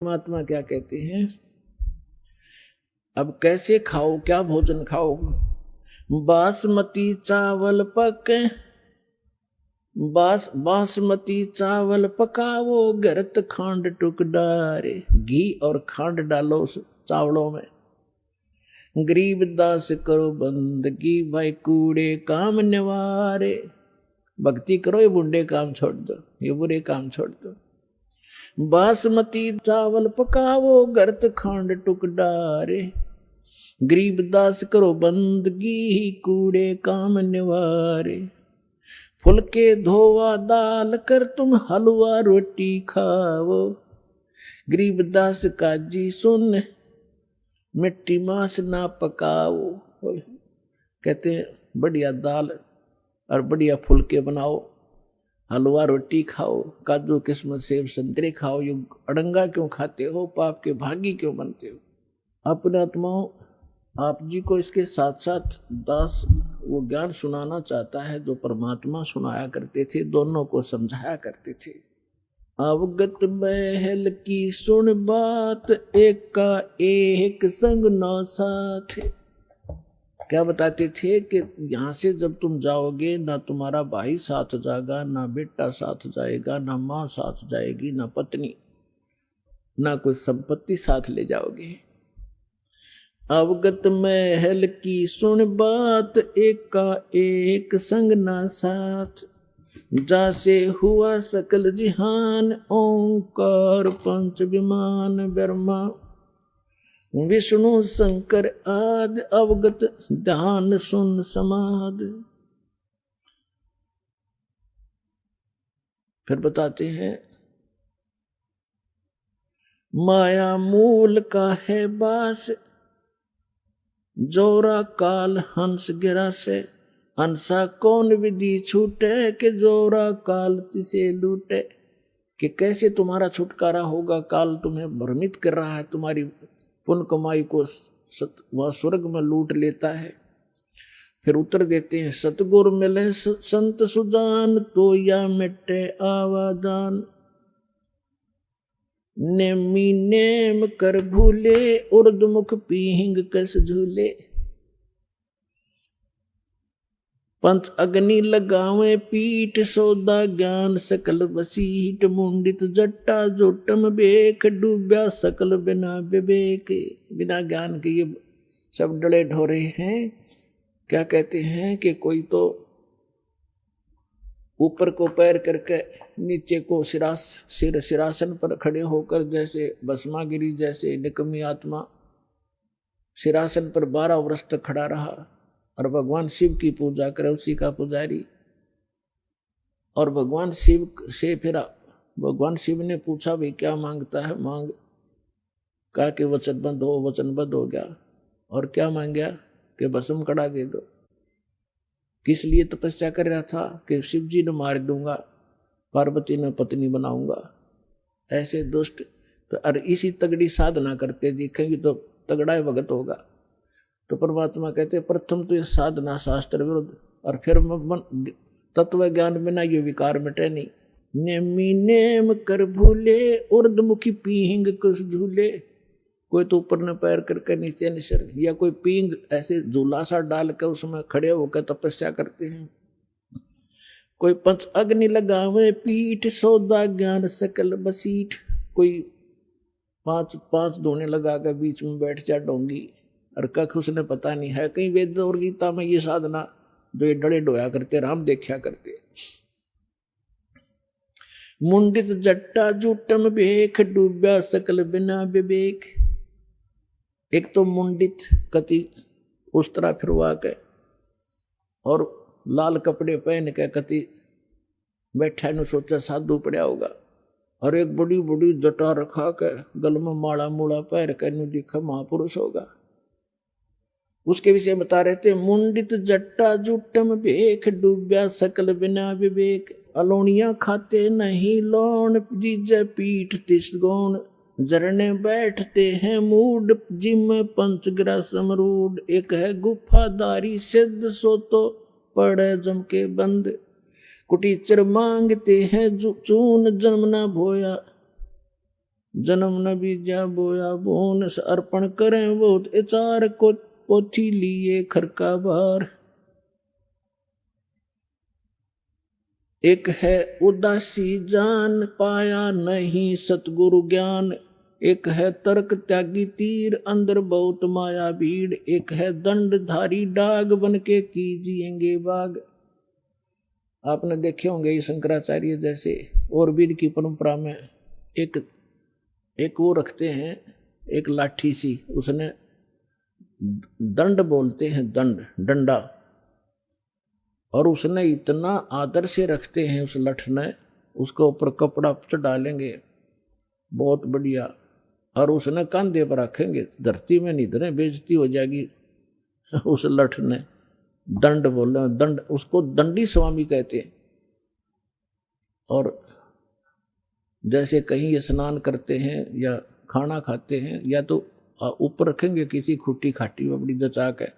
परमात्मा क्या कहते हैं, अब कैसे खाओ, क्या भोजन खाओ। बासमती चावल पके, बासमती चावल पकावो, गरत खांड टुक डारे। घी और खांड डालो चावलों में। गरीब दास करो बंदगी, भाई कूड़े काम निवारे। भक्ति करो, ये बुढ़े काम छोड़ दो, ये बुरे काम छोड़ दो। बासमती चावल पकावो, गरत खांड टुक डारे। गरीब दास करो बंदगी, कूड़े काम निवारे। फुलके धोवा दाल कर, तुम हलवा रोटी खाओ। गरीब दास का जी सुन, मिट्टी मांस ना पकाओ। कहते हैं बढ़िया दाल और बढ़िया फुलके बनाओ, हलवा रोटी खाओ, काजू किस्मत सेब संतरे खाओ। ये अड़ंगा क्यों खाते हो, पाप के भागी क्यों बनते हो। अपने आत्माओं, आप जी को इसके साथ साथ दास वो ज्ञान सुनाना चाहता है जो परमात्मा सुनाया करते थे, दोनों को समझाया करते थे। अवगत महल की सुन बात, एक का एक संग नौ साथ। क्या बताते थे कि यहाँ से जब तुम जाओगे, ना तुम्हारा भाई साथ जाएगा, ना बेटा साथ जाएगा, ना माँ साथ जाएगी, ना पत्नी, ना कोई संपत्ति साथ ले जाओगे। अवगत महल की सुन बात, एक का एक संग ना साथ। जासे हुआ सकल जिहान, ओंकार पंच विमान ब्रह्मा विष्णु शंकर आदि। अवगत ध्यान सुन समाद। फिर बताते हैं, माया मूल का है बास, जोरा काल हंस गिरा से। हंसा कौन विधि छूटे, के जोरा काल तिसे लूटे। कि कैसे तुम्हारा छुटकारा होगा, काल तुम्हें भ्रमित कर रहा है, तुम्हारी पुण्य कमाई को वह स्वर्ग में लूट लेता है। फिर उत्तर देते हैं, सतगुरु मिले संत सुजान, तो या मिटे आवादान। नेमी नेम कर भूले, उर्दमुख पीहिंग कस झूले। पंच अग्नि लगावे पीठ, सौदा ज्ञान सकल वसीठ। मुंडित जट्टा जोटम बेख, डूब्या सकल बिना विवेक। बिना ज्ञान के ये सब डले ढोरे हैं। क्या कहते हैं कि कोई तो ऊपर को पैर करके, नीचे को सिरासन पर खड़े होकर, जैसे भस्मागिरी जैसे निकम्मी आत्मा सिरासन पर 12 वर्ष तक खड़ा रहा और भगवान शिव की पूजा करे, उसी का पुजारी। और भगवान शिव से फिर भगवान शिव ने पूछा, भाई क्या मांगता है, मांग। कहा कि वचनबद्ध हो, वचनबद्ध हो गया। और क्या मांग गया कि भस्म कड़ा दे दो। किस लिए तपस्या कर रहा था कि शिव जी ने मार दूंगा, पार्वती ने पत्नी बनाऊंगा। ऐसे दुष्ट तो और इसी तगड़ी साधना करते दिखेंगे तो तगड़ा भगत होगा। तो परमात्मा कहते प्रथम तो ये साधना शास्त्र विरुद्ध, और फिर तत्व ज्ञान बिना ये विकार मिटे नहीं। नेमी नेम कर भूले, उर्दमुखी पीहिंग कुछ झूले। कोई तो ऊपर न पैर करके नीचे निसर, या कोई पींग ऐसे झूला सा डाल कर उसमें खड़े होकर तपस्या करते हैं। कोई पंच अग्नि लगावे पीठ, सौदा ज्ञान सकल बसीठ। कोई पांच धोने लगा कर बीच में बैठ जा डोंगी, और कख उसने पता नहीं है। कहीं वेद और गीता में ये साधना जो ये डले डोया करते, राम देखा करते। मुंडित जट्टा जूटम बेख, डूब्या सकल बिना विवेक। एक तो मुंडित कति उस तरह फिरवा के और लाल कपड़े पहन के कति बैठा ने सोचा साधु पड़ा होगा, और एक बड़ी बड़ी जटा रखा के गल में माला मूला पैर के दिखा महापुरुष होगा। उसके विषय बता रहे थे, मुंडित जट्टा जूटम बेख, डूब्या सकल बिना विवेक। अलोनिया खाते नहीं लोन, जीजे पीठ तिस गौण। जरने बैठते हैं मूड, जिम पंचग्रह समरूड। एक है गुफादारी सिद्ध, सो तो पड़े जम के बंद। कुटीचर मांगते हैं चून, जन्म ना भोया। जन्म न बीजा बोया बोन अर्पण करें बहुत एचार को पोथी लिए खरका बार। एक है उदासी जान पाया नहीं सतगुरु ज्ञान। एक है तर्क त्यागी तीर अंदर बहुत माया भीड़। एक है दंडधारी डाग बन के कीजिएंगे बाग। आपने देखे होंगे ये शंकराचार्य जैसे और वीर की परंपरा में एक वो रखते हैं, एक लाठी सी, उसने दंड बोलते हैं, दंड डंडा, और उसने इतना आदर से रखते हैं उस लठ ने, उसके ऊपर कपड़ा डालेंगे बहुत बढ़िया, और उसने कंधे पर रखेंगे, धरती में नहीं धरे बेइज्जती हो जाएगी। उस लठ ने दंड बोले, दंड, उसको दंडी स्वामी कहते हैं। और जैसे कहीं स्नान करते हैं या खाना खाते हैं, या तो ऊपर रखेंगे किसी खूटी खाटी में बड़ी जचाक है,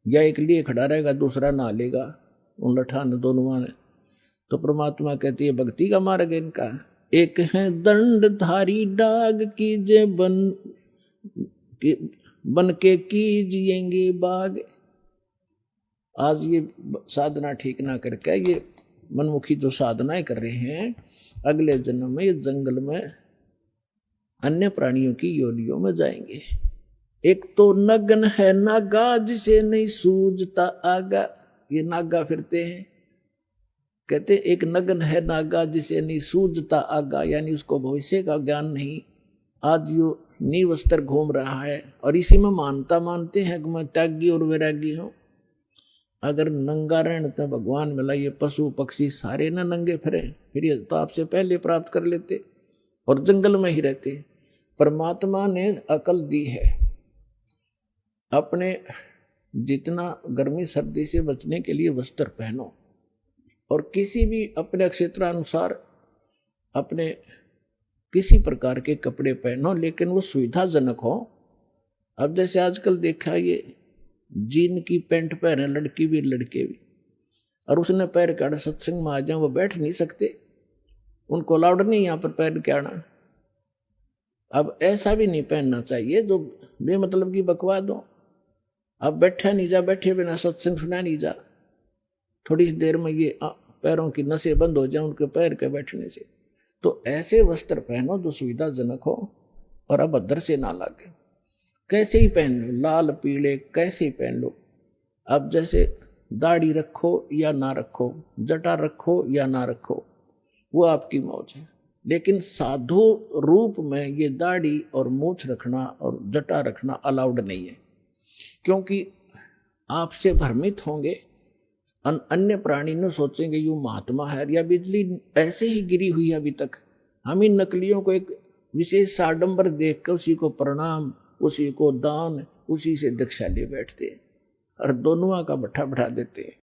या एक लिए खड़ा रहेगा दूसरा नहा लेगा उन लठा ने दोनों ने। तो परमात्मा कहती है भक्ति का मार्ग है इनका। एक है दंडधारी डाग कीजे बन के कीजिएंगे बाग। आज ये साधना ठीक ना करके ये मनमुखी जो साधनाएं कर रहे हैं, अगले जन्म में ये जंगल में अन्य प्राणियों की योनियों में जाएंगे। एक तो नगन है नागा जिसे नहीं सूझता आगा। ये नागा फिरते हैं, कहते एक नगन है नागा जिसे नहीं सूझता आगा, यानी उसको भविष्य का ज्ञान नहीं। आज यो निर्वस्त्र घूम रहा है और इसी में मानते हैं कि मैं त्यागी और वैरागी हूं। अगर नंगा रहने तो भगवान मिला, ये पशु पक्षी सारे न नंगे फिरे, फिर ये तो आपसे पहले प्राप्त कर लेते और जंगल में ही रहते। परमात्मा ने अकल दी है, अपने जितना गर्मी सर्दी से बचने के लिए वस्त्र पहनो, और किसी भी अपने क्षेत्रानुसार अपने किसी प्रकार के कपड़े पहनो, लेकिन वो सुविधाजनक हो। अब जैसे आजकल देखा, ये जीन की पैंट पहने लड़की भी लड़के भी, और उसने पैर के आड़ा सत्संग में आ जाए, वो बैठ नहीं सकते, उनको अलाउड नहीं यहाँ पर पैर के आना। अब ऐसा भी नहीं पहनना चाहिए जो बेमतलब की बकवाद हो। अब बैठा नहीं जा, बैठे बिना सत्संग सुना नहीं जा, थोड़ी सी देर में ये पैरों की नसें बंद हो जाए उनके पैर के बैठने से। तो ऐसे वस्त्र पहनो जो सुविधाजनक हो और अभद्र से ना लगे। कैसे ही पहन लो, लाल पीले कैसे ही पहन लो। अब जैसे दाढ़ी रखो या ना रखो, जटा रखो या ना रखो, वो आपकी मौज है, लेकिन साधु रूप में ये दाढ़ी और मूछ रखना और जटा रखना अलाउड नहीं है, क्योंकि आपसे भ्रमित होंगे। अन्य प्राणी न सोचेंगे यू महात्मा है, या बिजली ऐसे ही गिरी हुई है अभी तक। हम इन नकलियों को एक विशेष साडंबर देख कर उसी को प्रणाम, उसी को दान, उसी से दीक्षा ले बैठते हैं और दोनों का भट्ठा बढ़ा देते हैं।